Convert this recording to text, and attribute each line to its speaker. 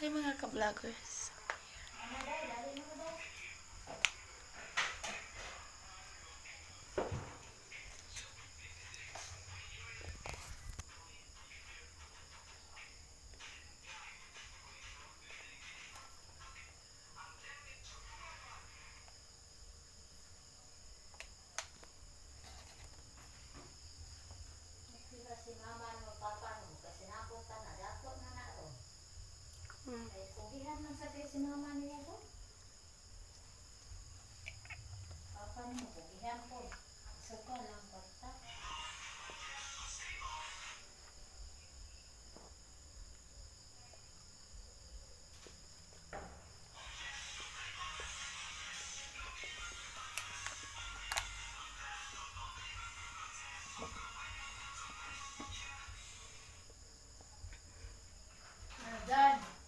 Speaker 1: morning mga ka-vloggers.
Speaker 2: Si mama no papa no kasi napunta na dapat na na to. Ay pugihan man sa si mama niya to. Papa no pugihan po.